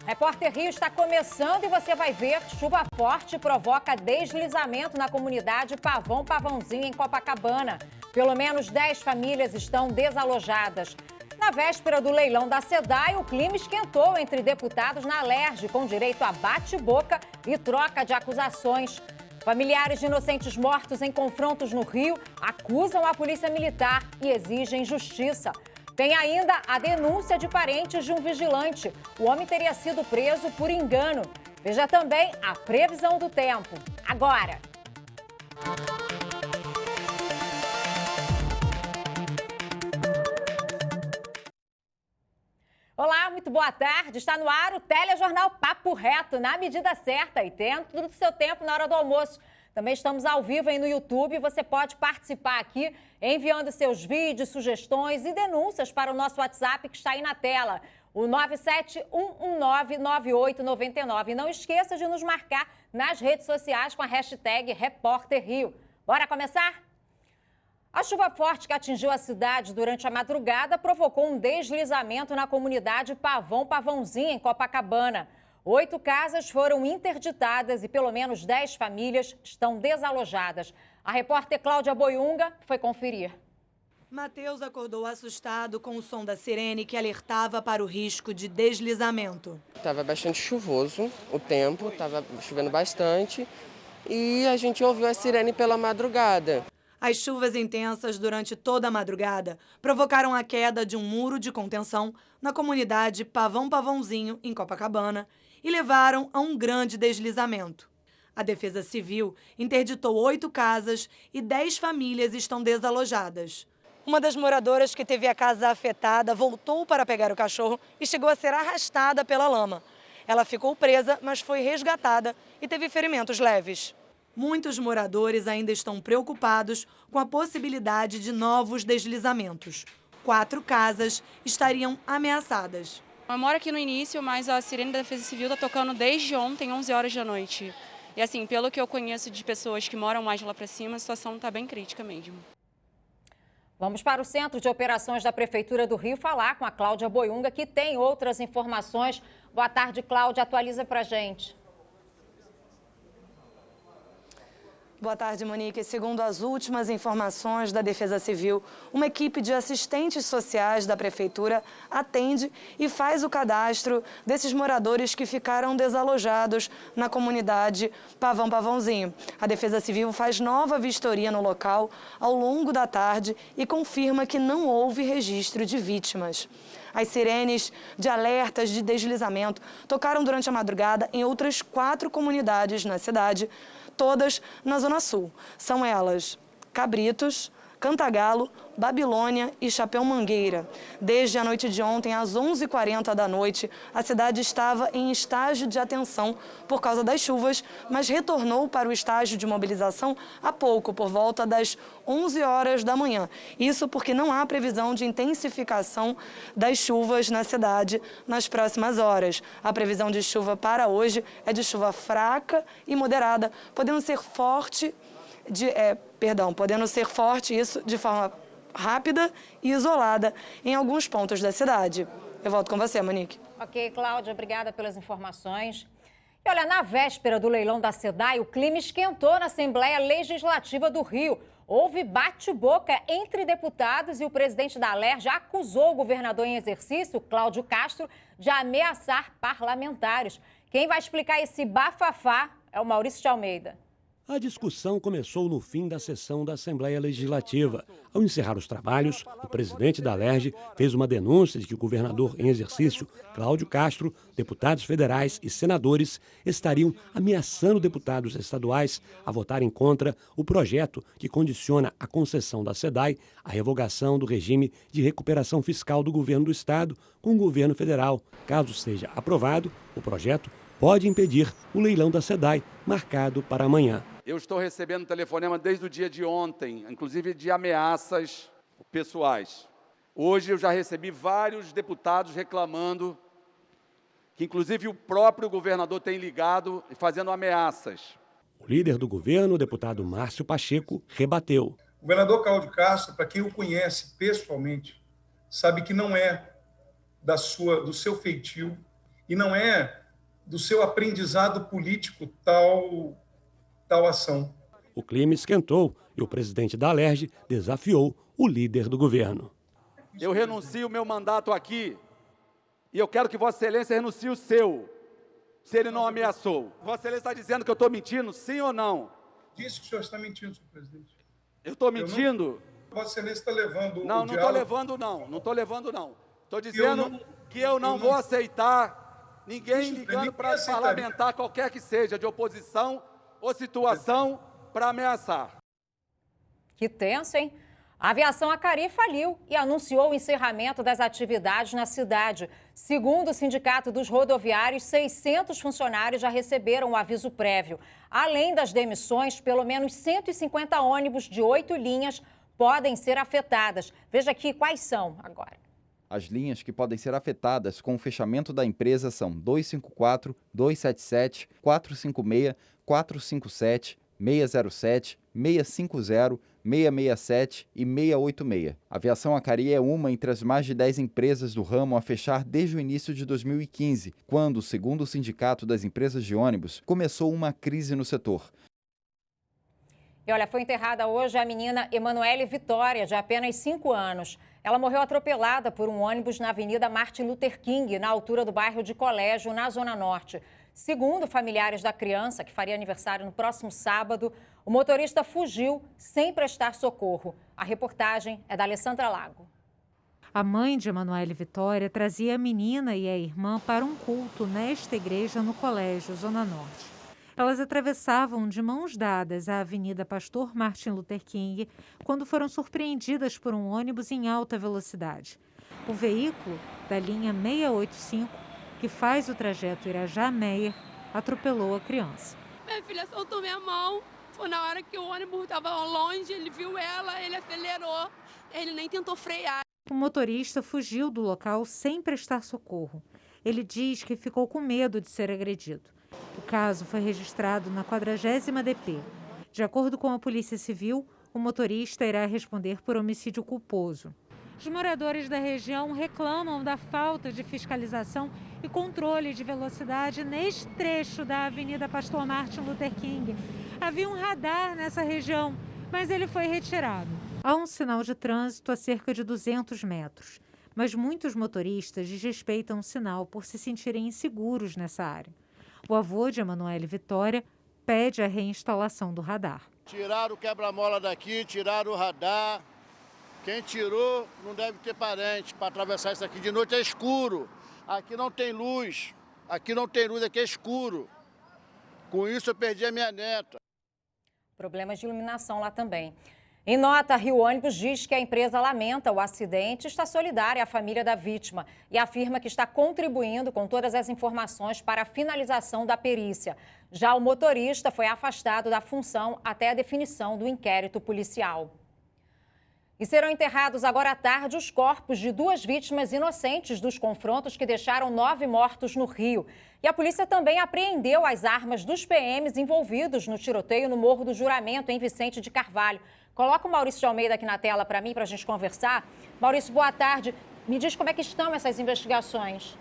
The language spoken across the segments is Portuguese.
Repórter Rio está começando e você vai ver. Chuva forte provoca deslizamento na comunidade Pavãozinho, em Copacabana. Pelo menos 10 famílias estão desalojadas. Na véspera do leilão da SEDAI, o clima esquentou entre deputados na Alerj, com direito a bate-boca e troca de acusações. Familiares de inocentes mortos em confrontos no Rio acusam a polícia militar e exigem justiça. Tem ainda a denúncia de parentes de um vigilante. O homem teria sido preso por engano. Veja também a previsão do tempo. Agora. Olá, muito boa tarde. Está no ar o Telejornal Papo Reto, na medida certa e dentro do seu tempo na hora do almoço. Também estamos ao vivo aí no YouTube. Você pode participar aqui enviando seus vídeos, sugestões e denúncias para o nosso WhatsApp que está aí na tela, o 971199899. E não esqueça de nos marcar nas redes sociais com a hashtag Repórter Rio. Bora começar? A chuva forte que atingiu a cidade durante a madrugada provocou um deslizamento na comunidade Pavãozinho, em Copacabana. 8 casas foram interditadas e pelo menos 10 famílias estão desalojadas. A repórter Cláudia Boiunga foi conferir. Matheus acordou assustado com o som da sirene que alertava para o risco de deslizamento. Estava bastante chuvoso o tempo, estava chovendo bastante e a gente ouviu a sirene pela madrugada. As chuvas intensas durante toda a madrugada provocaram a queda de um muro de contenção na comunidade Pavãozinho, em Copacabana, e levaram a um grande deslizamento. A Defesa Civil interditou 8 casas e 10 famílias estão desalojadas. Uma das moradoras que teve a casa afetada voltou para pegar o cachorro e chegou a ser arrastada pela lama. Ela ficou presa, mas foi resgatada e teve ferimentos leves. Muitos moradores ainda estão preocupados com a possibilidade de novos deslizamentos. 4 casas estariam ameaçadas. Eu moro aqui no início, mas a sirene da Defesa Civil está tocando desde ontem, 11 horas da noite. E assim, pelo que eu conheço de pessoas que moram mais lá para cima, a situação está bem crítica mesmo. Vamos para o Centro de Operações da Prefeitura do Rio falar com a Cláudia Boiunga, que tem outras informações. Boa tarde, Cláudia. Atualiza para a gente. Boa tarde, Monique. Segundo as últimas informações da Defesa Civil, uma equipe de assistentes sociais da Prefeitura atende e faz o cadastro desses moradores que ficaram desalojados na comunidade Pavãozinho. A Defesa Civil faz nova vistoria no local ao longo da tarde e confirma que não houve registro de vítimas. As sirenes de alertas de deslizamento tocaram durante a madrugada em outras 4 comunidades na cidade, todas na Zona Sul. São elas Cabritos, Cantagalo, Babilônia e Chapéu Mangueira. Desde a noite de ontem, às 11h40 da noite, a cidade estava em estágio de atenção por causa das chuvas, mas retornou para o estágio de mobilização há pouco, por volta das 11 horas da manhã. Isso porque não há previsão de intensificação das chuvas na cidade nas próximas horas. A previsão de chuva para hoje é de chuva fraca e moderada, podendo ser forte isso de forma rápida e isolada em alguns pontos da cidade. Eu volto com você, Monique. Ok, Cláudia, obrigada pelas informações. E olha, na véspera do leilão da SEDAI, o clima esquentou na Assembleia Legislativa do Rio. Houve bate-boca entre deputados e o presidente da Alerj já acusou o governador em exercício, Cláudio Castro, de ameaçar parlamentares. Quem vai explicar esse bafafá é o Maurício de Almeida. A discussão começou no fim da sessão da Assembleia Legislativa. Ao encerrar os trabalhos, o presidente da Alerj fez uma denúncia de que o governador em exercício, Cláudio Castro, deputados federais e senadores estariam ameaçando deputados estaduais a votarem contra o projeto que condiciona a concessão da SEDAI à revogação do regime de recuperação fiscal do governo do estado com o governo federal. Caso seja aprovado, o projeto pode impedir o leilão da SEDAI, marcado para amanhã. Eu estou recebendo telefonema desde o dia de ontem, inclusive de ameaças pessoais. Hoje eu já recebi vários deputados reclamando que inclusive o próprio governador tem ligado e fazendo ameaças. O líder do governo, o deputado Márcio Pacheco, rebateu. O governador Cláudio Castro, para quem o conhece pessoalmente, sabe que não é do seu feitio e não é do seu aprendizado político tal ação. O clima esquentou e o presidente da Alerj desafiou o líder do governo. Eu renuncio o meu mandato aqui e eu quero que Vossa Excelência renuncie o seu, se ele não ameaçou. Vossa Excelência está dizendo que eu estou mentindo, sim ou não? Disse que o senhor está mentindo, senhor presidente. Eu estou mentindo? Vossa Excelência está levando não, o não estou levando não, não estou levando não. Estou dizendo que eu não vou aceitar ninguém ligando para parlamentar, qualquer que seja, de oposição ou situação, para ameaçar. Que tenso, hein? A aviação Acari faliu e anunciou o encerramento das atividades na cidade. Segundo o Sindicato dos Rodoviários, 600 funcionários já receberam o aviso prévio. Além das demissões, pelo menos 150 ônibus de 8 linhas podem ser afetadas. Veja aqui quais são agora. As linhas que podem ser afetadas com o fechamento da empresa são 254, 277, 456, 457, 607, 650, 667 e 686. A aviação Acari é uma entre as mais de 10 empresas do ramo a fechar desde o início de 2015, quando, segundo o Sindicato das Empresas de Ônibus, começou uma crise no setor. E olha, foi enterrada hoje a menina Emanuele Vitória, de apenas 5 anos. Ela morreu atropelada por um ônibus na Avenida Martin Luther King, na altura do bairro de Colégio, na Zona Norte. Segundo familiares da criança, que faria aniversário no próximo sábado, o motorista fugiu sem prestar socorro. A reportagem é da Alessandra Lago. A mãe de Emanuele Vitória trazia a menina e a irmã para um culto nesta igreja no Colégio, Zona Norte. Elas atravessavam de mãos dadas a Avenida Pastor Martin Luther King quando foram surpreendidas por um ônibus em alta velocidade. O veículo, da linha 685, que faz o trajeto Irajá-Meyer, atropelou a criança. Minha filha soltou minha mão, foi na hora que o ônibus estava longe, ele viu ela, ele acelerou, ele nem tentou frear. O motorista fugiu do local sem prestar socorro. Ele diz que ficou com medo de ser agredido. O caso foi registrado na 40ª DP. De acordo com a Polícia Civil, o motorista irá responder por homicídio culposo. Os moradores da região reclamam da falta de fiscalização e controle de velocidade neste trecho da Avenida Pastor Martin Luther King. Havia um radar nessa região, mas ele foi retirado. Há um sinal de trânsito a cerca de 200 metros, mas muitos motoristas desrespeitam o sinal por se sentirem inseguros nessa área. O avô de Emanuele Vitória pede a reinstalação do radar. Tiraram o quebra-mola daqui, tiraram o radar. Quem tirou não deve ter parente para atravessar isso aqui. De noite é escuro. Aqui não tem luz. Aqui não tem luz, aqui é escuro. Com isso eu perdi a minha neta. Problemas de iluminação lá também. Em nota, a Rio Ônibus diz que a empresa lamenta o acidente e está solidária à família da vítima e afirma que está contribuindo com todas as informações para a finalização da perícia. Já o motorista foi afastado da função até a definição do inquérito policial. E serão enterrados agora à tarde os corpos de 2 vítimas inocentes dos confrontos que deixaram 9 mortos no Rio. E a polícia também apreendeu as armas dos PMs envolvidos no tiroteio no Morro do Juramento, em Vicente de Carvalho. Coloca o Maurício de Almeida aqui na tela para mim, para a gente conversar. Maurício, boa tarde. Me diz como é que estão essas investigações.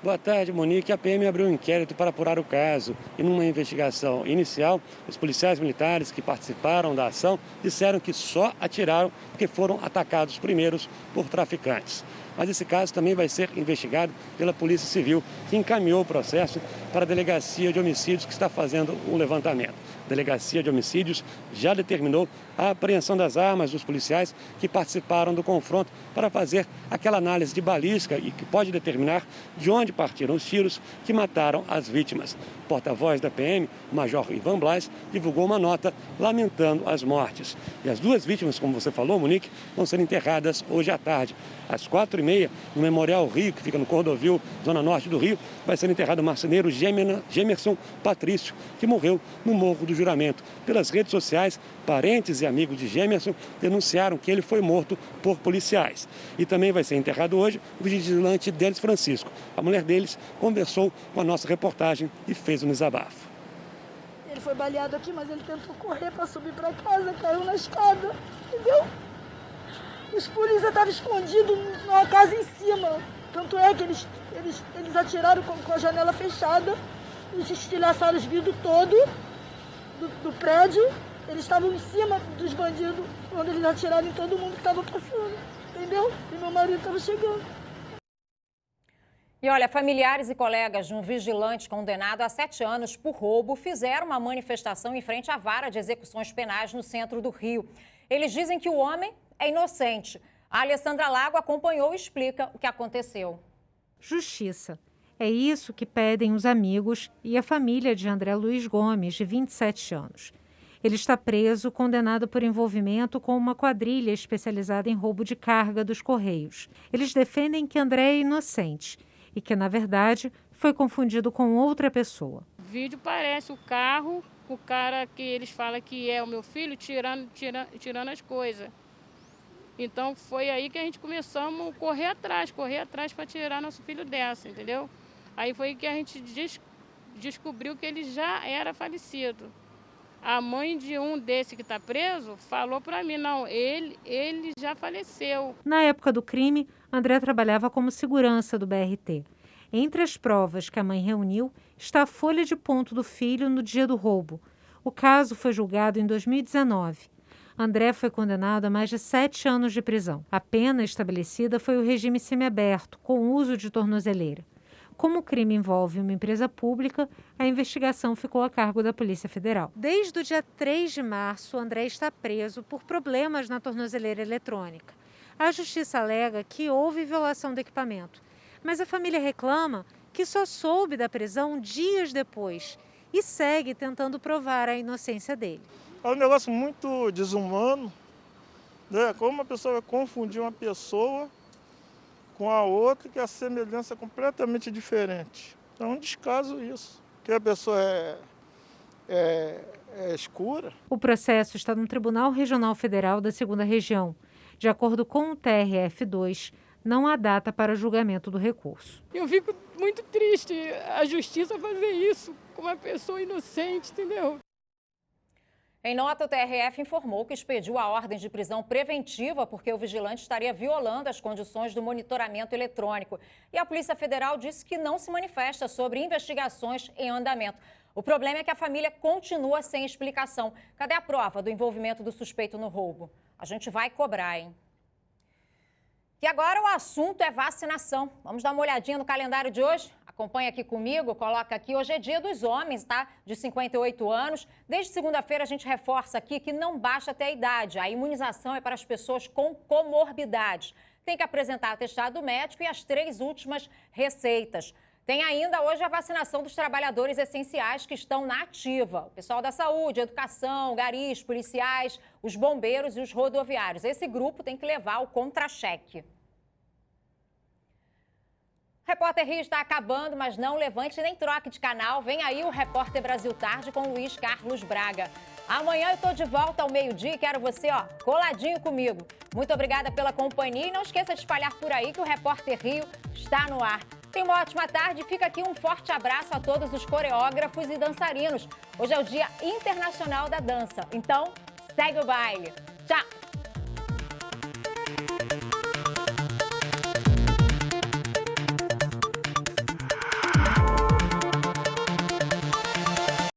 Boa tarde, Monique. A PM abriu um inquérito para apurar o caso. E numa investigação inicial, os policiais militares que participaram da ação disseram que só atiraram porque foram atacados primeiros por traficantes. Mas esse caso também vai ser investigado pela Polícia Civil, que encaminhou o processo para a Delegacia de Homicídios, que está fazendo um levantamento. A Delegacia de Homicídios já determinou a apreensão das armas dos policiais que participaram do confronto para fazer aquela análise de balística e que pode determinar de onde partiram os tiros que mataram as vítimas. O porta-voz da PM, o Major Ivan Blas, divulgou uma nota lamentando as mortes. E as 2 vítimas, como você falou, Monique, vão ser enterradas hoje à tarde. Às 4h30, no Memorial Rio, que fica no Cordovil, Zona Norte do Rio, vai ser enterrado o marceneiro Gemerson Patrício, que morreu no Morro do Juramento. Pelas redes sociais, parentes e amigos de Gemerson denunciaram que ele foi morto por policiais. E também vai ser enterrado hoje o vigilante Delis Francisco. A mulher deles conversou com a nossa reportagem e fez um desabafo. Ele foi baleado aqui, mas ele tentou correr para subir para casa, caiu na escada, entendeu? Os polícias estavam escondidos numa casa em cima. Tanto é que Eles atiraram com a janela fechada, eles estilhaçaram os vidros todos do prédio. Eles estavam em cima dos bandidos, quando eles atiraram em todo mundo que estava passando, entendeu? E meu marido estava chegando. E olha, familiares e colegas de um vigilante condenado a 7 anos por roubo fizeram uma manifestação em frente à vara de execuções penais no centro do Rio. Eles dizem que o homem é inocente. A Alessandra Lago acompanhou e explica o que aconteceu. Justiça. É isso que pedem os amigos e a família de André Luiz Gomes, de 27 anos. Ele está preso, condenado por envolvimento com uma quadrilha especializada em roubo de carga dos Correios. Eles defendem que André é inocente e que, na verdade, foi confundido com outra pessoa. O vídeo parece o carro, o cara que eles falam que é o meu filho, tirando as coisas. Então, foi aí que a gente começamos a correr atrás para tirar nosso filho dessa, entendeu? Aí foi que a gente descobriu que ele já era falecido. A mãe de um desse que está preso falou para mim, não, ele já faleceu. Na época do crime, André trabalhava como segurança do BRT. Entre as provas que a mãe reuniu está a folha de ponto do filho no dia do roubo. O caso foi julgado em 2019. André foi condenado a mais de 7 anos de prisão. A pena estabelecida foi o regime semiaberto, com uso de tornozeleira. Como o crime envolve uma empresa pública, a investigação ficou a cargo da Polícia Federal. Desde o dia 3 de março, André está preso por problemas na tornozeleira eletrônica. A Justiça alega que houve violação do equipamento, mas a família reclama que só soube da prisão dias depois e segue tentando provar a inocência dele. É um negócio muito desumano, né? Como uma pessoa vai confundir uma pessoa com a outra, que a semelhança é completamente diferente. É um descaso isso, que a pessoa é escura. O processo está no Tribunal Regional Federal da 2ª Região. De acordo com o TRF2, não há data para julgamento do recurso. Eu fico muito triste a justiça fazer isso com uma pessoa inocente, entendeu? Em nota, o TRF informou que expediu a ordem de prisão preventiva porque o vigilante estaria violando as condições do monitoramento eletrônico. E a Polícia Federal disse que não se manifesta sobre investigações em andamento. O problema é que a família continua sem explicação. Cadê a prova do envolvimento do suspeito no roubo? A gente vai cobrar, hein? E agora o assunto é vacinação. Vamos dar uma olhadinha no calendário de hoje? Acompanha aqui comigo, coloca aqui. Hoje é dia dos homens, tá? De 58 anos. Desde segunda-feira a gente reforça aqui que não basta ter a idade. A imunização é para as pessoas com comorbidades. Tem que apresentar atestado médico e as 3 últimas receitas. Tem ainda hoje a vacinação dos trabalhadores essenciais que estão na ativa. O pessoal da saúde, educação, garis, policiais, os bombeiros e os rodoviários. Esse grupo tem que levar o contra-cheque. Repórter Rio está acabando, mas não levante nem troque de canal. Vem aí o Repórter Brasil Tarde com Luiz Carlos Braga. Amanhã eu estou de volta ao meio-dia e quero você, coladinho comigo. Muito obrigada pela companhia e não esqueça de espalhar por aí que o Repórter Rio está no ar. Tenha uma ótima tarde. Fica aqui um forte abraço a todos os coreógrafos e dançarinos. Hoje é o Dia Internacional da Dança. Então, segue o baile. Tchau!